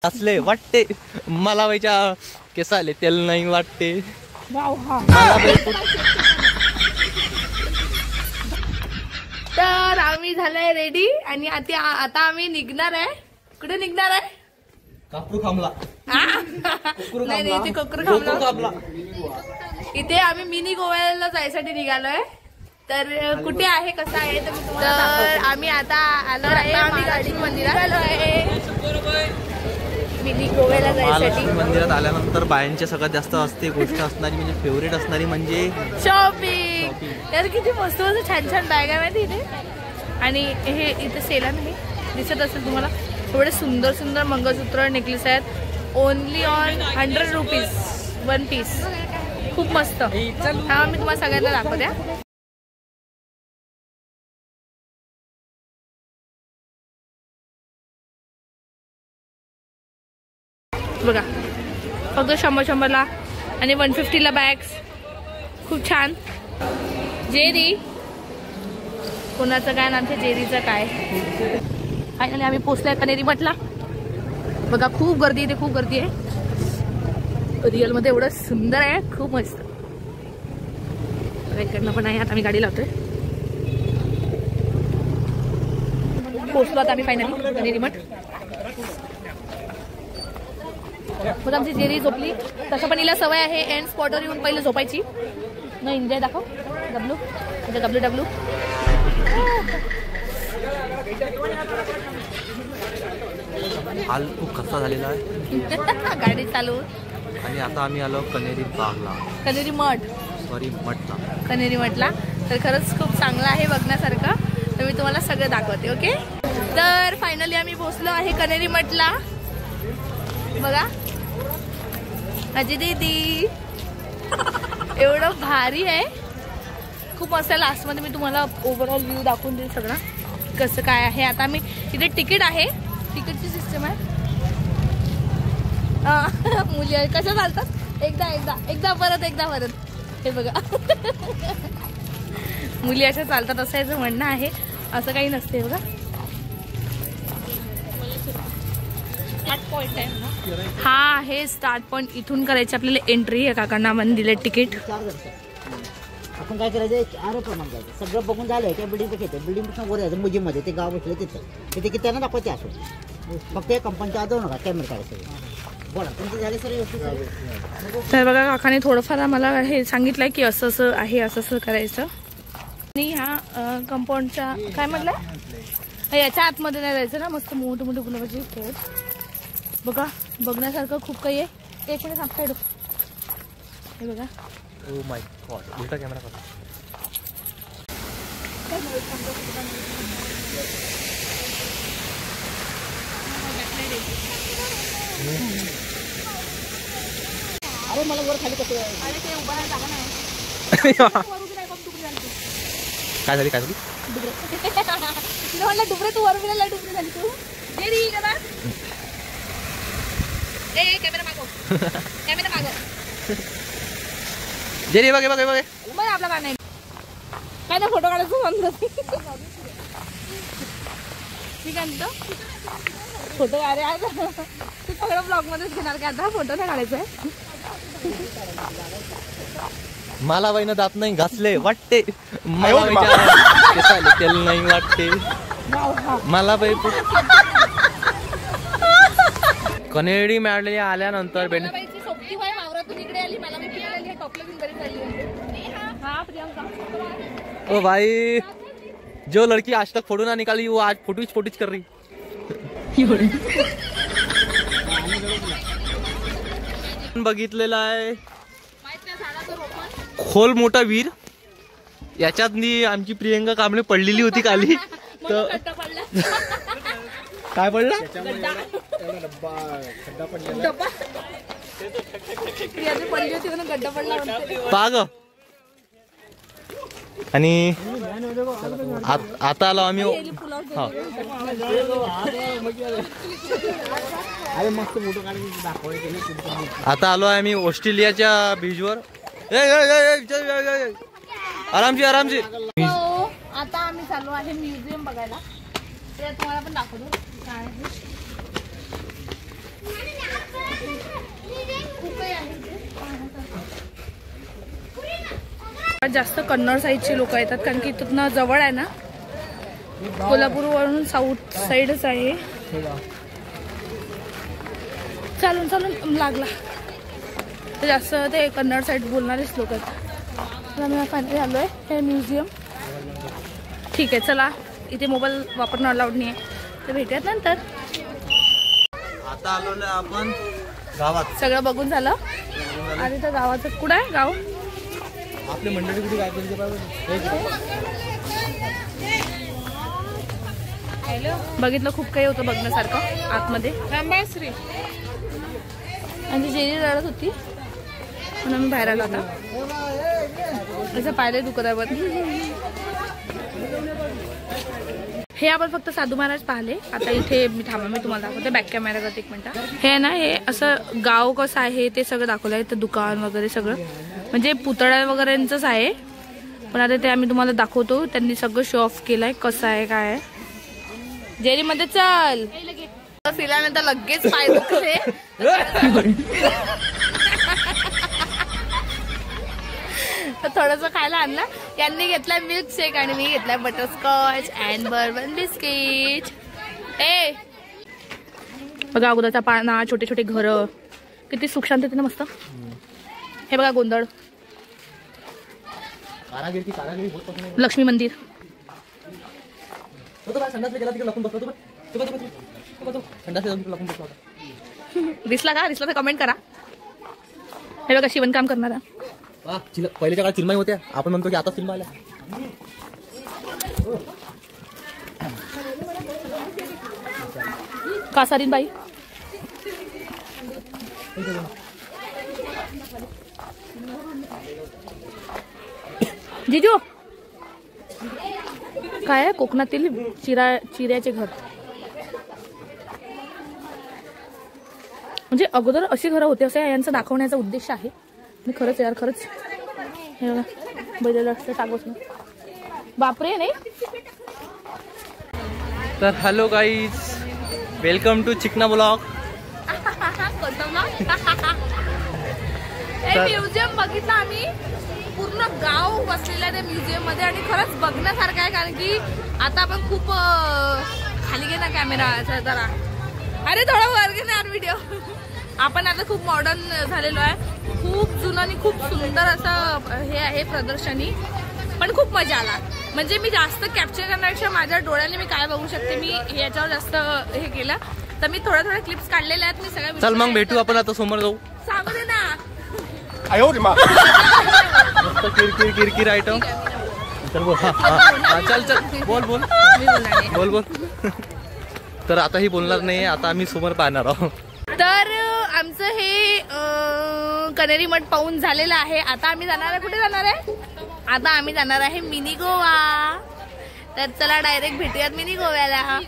असले वाटते मला बाईच्या केसाले तेल नाही वाटते। तर आम्ही झालोय रेडी आणि आता आम्ही निघणार आहे। कुठे निघणार आहे? कापरू खामला नाही नाही, इथे कोकरू खामला। इथे आम्ही मिनी गोव्याला जायसाठी निघालोय। तर कुठे आहे कसं आहे तर मी तुम्हाला आम्ही आता आलो आहे, आम्ही गाडी मंदिरात आलो आहे मिनी गोव्याला जायसाठी। मंदिरात आल्यानंतर बायांच्या सगळ्यात जास्त असते गोष्ट असणारी म्हणजे फेवरेट असणारी म्हणजे शॉपिंग। यार किती मस्त मस्त छान छान बॅग आहे माहिती इथे। आणि हे इथे सेला नाही दिसत असेल तुम्हाला, थोडे सुंदर सुंदर मंगळसूत्र नेकलेस आहेत। ओनली ऑन 100 रुपीज 1 पीस, खूप मस्त। हा मी तुम्हाला सगळ्यांना दाखवते। बघा फक्त 100-100ला आणि 150ला बॅग्स, खूप छान। जेरी कोणाचं काय नाम, जेरीचं काय। फायनली आम्ही पोहोचलोय कनेरी मठला। बघा खूप गर्दी इथे, खूप गर्दी आहे। रिअल मध्ये एवढं सुंदर आहे, खूप मस्त। इकडनं पण आहे। आता आम्ही गाडी लावतोय। पोहोचलो आता आम्ही फायनली कनेरी मठ। मग आमची जेरी झोपली, तसं पण हिला सवय आहे एंड स्पॉटवर येऊन पहिले झोपायची। न एन्जॉय दाखव डब्लू, म्हणजे डब्लू हाल खूप खस्ता झालेला आहे गाडी चालू। आणि आता आम्ही आलो कनेरी बागला, कनेरी मठ, सॉरी मठला, कनेरी मठला। तर खरंच खूप चांगलं आहे बघण्यासारखं, तर मी तुम्हाला सगळं दाखवते। ओके, तर फायनली आम्ही पोहोचलो आहे कनेरी मठला। बघा माझी दीदी एवढं भारी आहे, खूप मस्त। लास्ट मध्ये मी तुम्हाला ओव्हरऑल व्ह्यू दाखवून देईल सगळं कसं काय आहे। आता मी इथे तिकीट आहे, तिकीटची सिस्टम आहे। मुली कशा चालतात, एकदा परत हे बघा मुली अशा चालतात असं याचं म्हणणं आहे, असं काही नसते बघा। हा आहे स्टार्ट पॉइंट, इथून करायची आपल्याला एंट्री। आहे काकांना आपण दिले तिकीट। आपण काय करायचं, आरोप्रमाणे जायचं, सगळं बघून झालंय त्या बिल्डिंग पेक्षा येते, बिल्डिंग पेक्षा वर जायचं म्युझियम मध्ये, ते गाव बसलं तिथं ते त्यांना दाखवायचे असो, फक्त या कंपनीच्या आदव नका कॅमेरा काढायचं। बोला तुमचं झाले सर। तर बघा काकाने थोडंफार आम्हाला हे सांगितलंय की असं असं आहे, असं असं करायचं। आणि ह्या कंपाऊंडच्या काय म्हटलं, याच्या आतमध्ये नाही जायचं ना, मस्त मोठे मोठे गुलाबाचे खेळ बघा, बघण्यासारखं खूप काही आहे। एक मिनिट साईड हे बघा। ओ माय गॉड, उलटा कॅमेरा करा। अरे मला वर खाली कसं काय झाली डुबरे, तू वर गेला डुबरे झाली तू। कॅमेरा मागव जेरी बघे मग आपला काय नाही फोटो काढायचं बंद। ठीक आहे ना, फोटो अरे तू सगळं ब्लॉग मध्येच घेणार का आता, फोटो नाही काढायचा आहे। मला बाईनं दात नाही घासले वाटते, मला बाईच्या केसाले तेल नाही वाटते, मला बाई कनेरी मॅडले आल्यानंतर ओ भाई, जो लड़की आज तक फोटो ना निकाली वो आज फोटोच कर रही। बघितलेला आहे खोल मोठा वीर, याच्यात आमची प्रियंका कांबळे पडलेली होती खाली, तर काय पडला, पाग। आणि आता आलो आम्ही, आता आलो आम्ही ऑस्ट्रेलियाच्या बीचवर। आरामची आता आम्ही चालू आहे म्युझियम बघायला, ते तुम्हाला पण दाखवतो काय आहे। गावात जास्त कन्नड साईडचे लोक येतात, कारण की इथून जवळ आहे ना, कोल्हापूरवरून साऊथ साईडच आहे. चालून चालून लागला तर जास्त ते कन्नड साईड बोलणारेच लोक आहेत. आम्ही फायनली आलो आहे हे म्युझियम. ठीक आहे, चला. इथे मोबाईल वापरणं अलाउड नाही आहे, तर भेटूयात नंतर. आता आलो ना आपण गावात. सगळं बघून झालं. आणि तर गावाचं कुठं आहे गाव? आपली मंडळी कुठे काय केली बघितलं, खूप काही होतं बघण्यासारखं आतमध्ये. आणि जेरी रडत होती म्हणून आम्ही बाहेर आलो. आता असं पाहिलंय दुकानावर. हे आपण फक्त साधू महाराज पाहिले. आता इथे मी तुम्हाला दाखवते बॅक कॅमेरा करते 1 मिनिट. हे ना, हे असं गाव कसं आहे ते सगळं दाखवलं आहे. तर दुकान वगैरे सगळं म्हणजे पुतळ्या वगैरेंचंच आहे. पण आता ते आम्ही तुम्हाला दाखवतो. त्यांनी सगळं शो ऑफ केलंय कसं आहे काय आहे. जेरी मध्ये चल फिरल्यानंतर लगेच पाय दुखले. तर थोडंसं खायला आणलं. यांनी घेतलाय मिल्क शेक आणि मी घेतलाय बटरस्कॉच अँड बर्बन बिस्किट. ए बघा, अगोदरचा पाना, छोटे छोटे घरं, किती सुख शांततेनं मस्त. हे बघा गोंधळ, लक्ष्मी मंदिर. दिसला का? दिसला तर कमेंट करा. हे बघा शिवणकाम करणारा. पहिल्याच्या काळात चिलमाई होत्या, आपण म्हणतो की आता चिलमा आल्या. कासारीन बाई. जिजू काय आहे? कोकणातील चिऱ्याचे घर. म्हणजे अगोदर अशी घरं होती असं यांचं दाखवण्याचा उद्देश आहे. आणि खरंच यार, खरंच हे बघा बैलेलं असतं टाकवत ना. बापरे. नाही तर हॅलो गाईज, वेलकम टू चिकना ब्लॉग. म्युझियम बघितलं आम्ही. पूर्ण गाव बसलेलं आहे त्या म्युझियम मध्ये आणि खरंच बघण्यासारखं आहे. कारण की आता आपण खूप खाली घे ना कॅमेरा जरा. अरे थोडा वर घे ना व्हिडिओ. आपण आता खूप मॉडर्न झालेलो आहे. खूप जुनं आणि खूप सुंदर असं हे आहे प्रदर्शनी. पण खूप मजा आला. म्हणजे मी जास्त कॅप्चर करण्यापेक्षा माझ्या डोळ्याने मी काय बघू शकते मी याच्यावर जास्त हे केलं. तर मी थोड्या क्लिप्स काढलेल्या आहेत. मी सगळ्या. चल मग भेटू आपण आता समोर जाऊ. सांगू दे ना. किरकिर किरकिर आयटम. चल बोल. चल चल बोल बोल बोल बोल. तर आता ही बोलणार नाही, आता आम्ही समोर पाहणार आहोत. तर आमचं हे कनेरी मठ पाहून झालेलं आहे. आता आम्ही जाणार आहे. कुठे जाणार आहे? आता आम्ही जाणार आहे मिनी गोवा. तर चला डायरेक्ट भेटूयात मिनी गोव्याला.